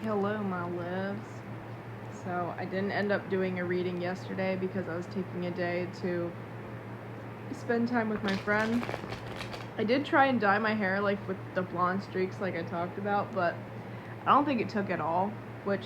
Hello, my loves. So, I didn't end up doing a reading yesterday because I was taking a day to spend time with my friend. I did try and dye my hair like with the blonde streaks like I talked about, but I don't think it took at all, which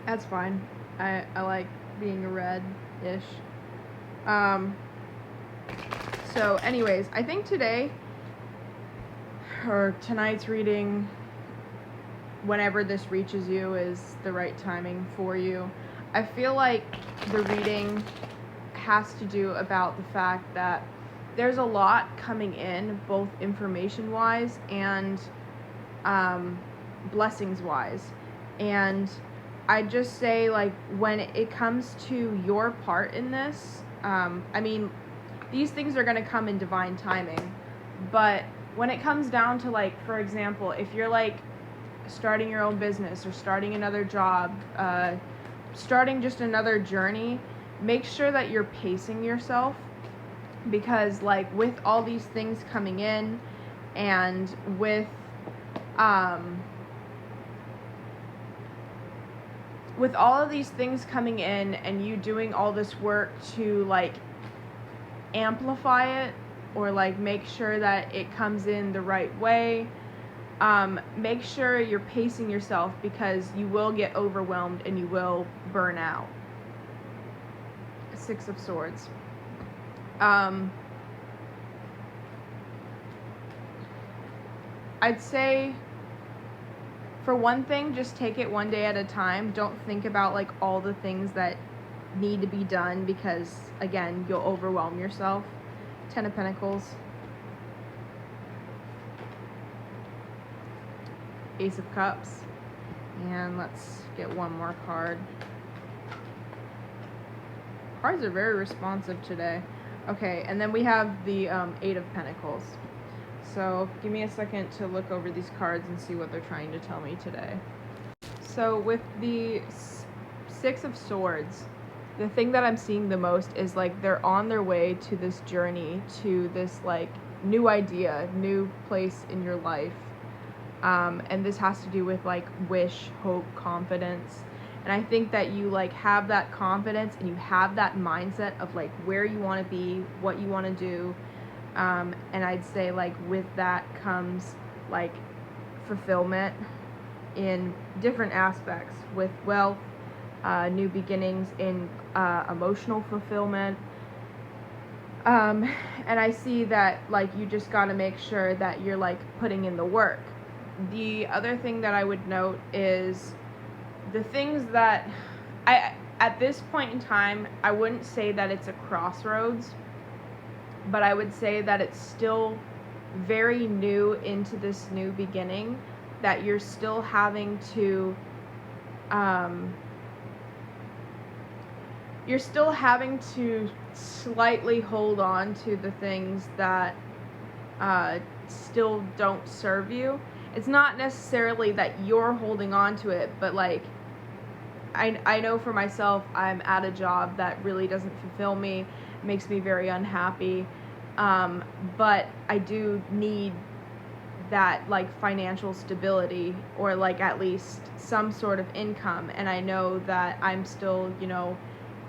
that's fine. I like being a red-ish. So anyways, I think today or tonight's reading, whenever this reaches you, is the right timing for you. I feel like the reading has to do about the fact that there's a lot coming in, both information-wise and blessings-wise. And I just say, like, when it comes to your part in this, these things are going to come in divine timing. But when it comes down to, like, for example, if you're, like, starting your own business or starting another job, starting just another journey, make sure that you're pacing yourself, because like with all these things coming in and with all of these things coming in and you doing all this work to like amplify it or like make sure that it comes in the right way, make sure you're pacing yourself, because you will get overwhelmed and you will burn out. Six of Swords. I'd say, for one thing, just take it one day at a time. Don't think about like all the things that need to be done, because again, you'll overwhelm yourself. Ten of Pentacles. Ace of Cups. And let's get one more card. Cards are very responsive today. Okay, and then we have the Eight of Pentacles. So give me a second to look over these cards and see what they're trying to tell me today. So with the Six of Swords, the thing that I'm seeing the most is like they're on their way to this journey, to this like new idea, new place in your life. And this has to do with like wish, hope, confidence. And I think that you like have that confidence and you have that mindset of like where you want to be, what you want to do. And I'd say like with that comes like fulfillment in different aspects, with wealth, new beginnings, in emotional fulfillment. And I see that like you just got to make sure that you're like putting in the work. The other thing that I would note is the things that at this point in time, I wouldn't say that it's a crossroads, but I would say that it's still very new into this new beginning, that you're still having to slightly hold on to the things that still don't serve you. It's not necessarily that you're holding on to it, but like I know for myself, I'm at a job that really doesn't fulfill me, makes me very unhappy, but I do need that like financial stability, or like at least some sort of income, and I know that I'm still,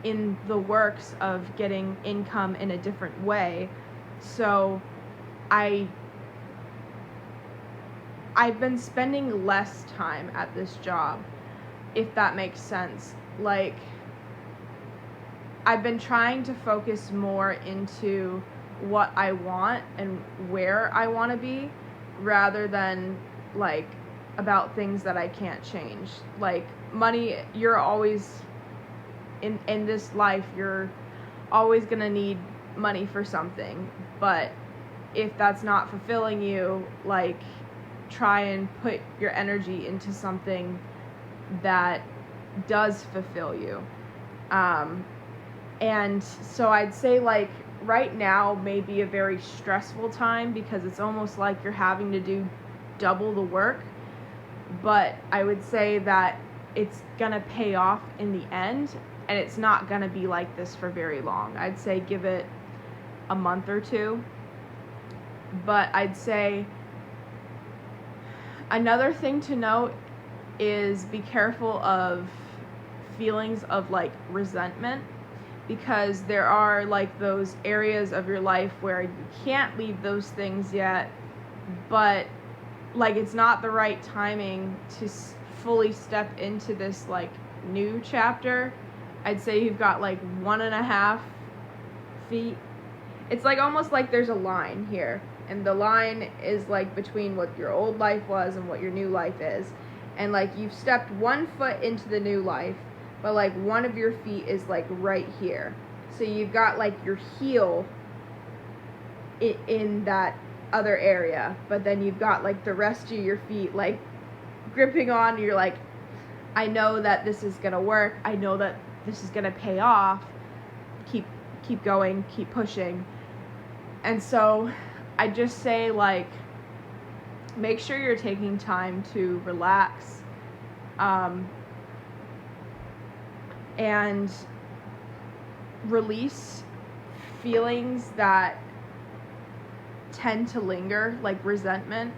in the works of getting income in a different way. So I've been spending less time at this job, if that makes sense. Like, I've been trying to focus more into what I want and where I want to be, rather than like about things that I can't change. Like money, you're always in this life, you're always gonna need money for something, but if that's not fulfilling you, like try and put your energy into something that does fulfill you. And so I'd say like right now may be a very stressful time, because it's almost like you're having to do double the work, but I would say that it's gonna pay off in the end, and it's not gonna be like this for very long. I'd say give it a month or two. But I'd say another thing to note is be careful of feelings of like resentment, because there are like those areas of your life where you can't leave those things yet, but like it's not the right timing to fully step into this like new chapter. I'd say you've got like 1.5 feet. It's like almost like there's a line here, and the line is like between what your old life was and what your new life is, and like you've stepped 1 foot into the new life, but like one of your feet is like right here, so you've got like your heel in that other area, but then you've got like the rest of your feet like gripping on. You're like, I know that this is gonna work, I know that this is gonna pay off, keep going, keep pushing. And so I just say, like, make sure you're taking time to relax, and release feelings that tend to linger, like resentment.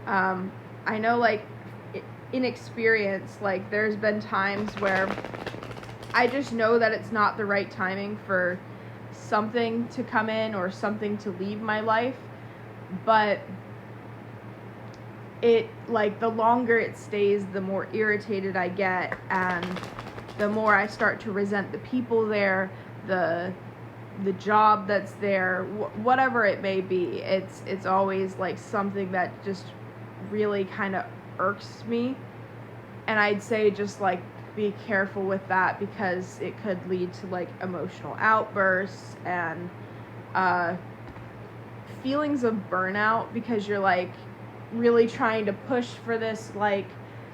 I know, like, in experience, like, there's been times where I just know that it's not the right timing for something to come in or something to leave my life, but it, like, the longer it stays, the more irritated I get, and the more I start to resent the people there, the job that's there, whatever it may be. It's always like something that just really kind of irks me, and I'd say just like be careful with that, because it could lead to like emotional outbursts and feelings of burnout, because you're like really trying to push for this like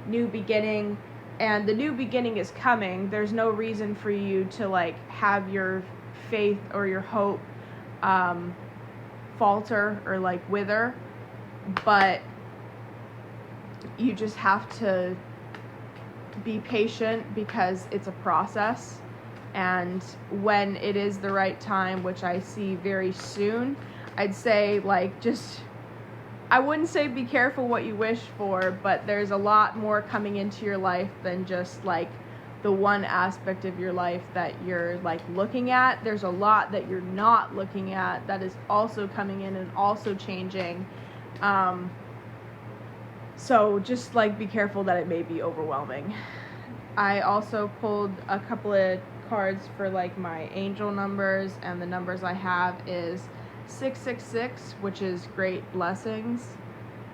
new beginning, and the new beginning is coming. There's no reason for you to like have your faith or your hope falter or like wither, but you just have to be patient, because it's a process, and when it is the right time, which I see very soon, I'd say like just, I wouldn't say be careful what you wish for, but there's a lot more coming into your life than just like the one aspect of your life that you're like looking at. There's a lot that you're not looking at that is also coming in and also changing. So just like be careful that it may be overwhelming. I also pulled a couple of cards for like my angel numbers, and the numbers I have is 666, which is great blessings.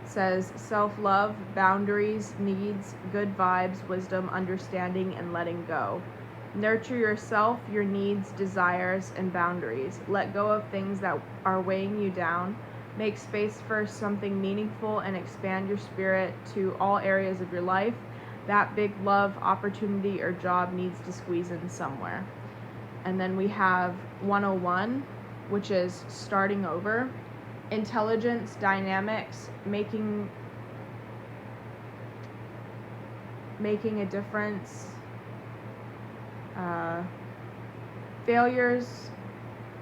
It says self-love, boundaries, needs, good vibes, wisdom, understanding, and letting go. Nurture yourself, your needs, desires, and boundaries. Let go of things that are weighing you down. Make space for something meaningful and expand your spirit to all areas of your life. That big love, opportunity, or job needs to squeeze in somewhere. And then we have 101, which is starting over. Intelligence, dynamics, making a difference. Failures,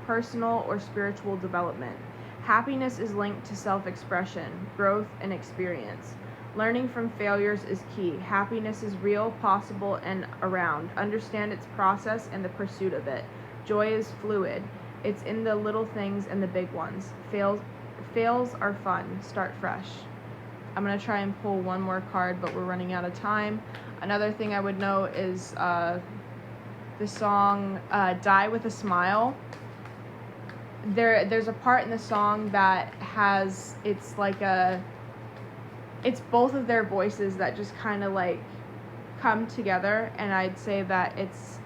personal or spiritual development. Happiness is linked to self-expression, growth, and experience. Learning from failures is key. Happiness is real, possible, and around. Understand its process and the pursuit of it. Joy is fluid. It's in the little things and the big ones. Fails are fun. Start fresh. I'm going to try and pull one more card, but we're running out of time. Another thing I would note is the song Die With a Smile. There's a part in the song that has, it's both of their voices that just kind of like come together, and I'd say that it's,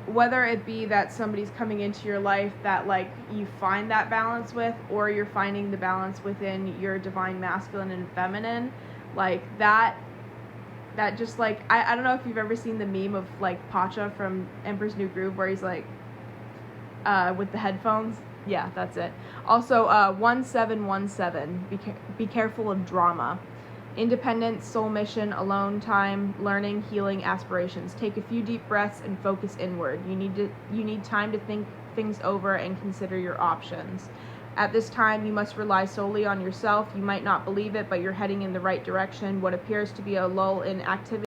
whether it be that somebody's coming into your life that like you find that balance with, or you're finding the balance within your divine masculine and feminine, like that just like, I don't know if you've ever seen the meme of like Pacha from Emperor's New Groove, where he's like with the headphones. Yeah, that's it. Also, 1717, be careful of drama. Independence, soul mission, alone time, learning, healing, aspirations. Take a few deep breaths and focus inward. You need time to think things over and consider your options. At this time, you must rely solely on yourself. You might not believe it, but you're heading in the right direction. What appears to be a lull in activity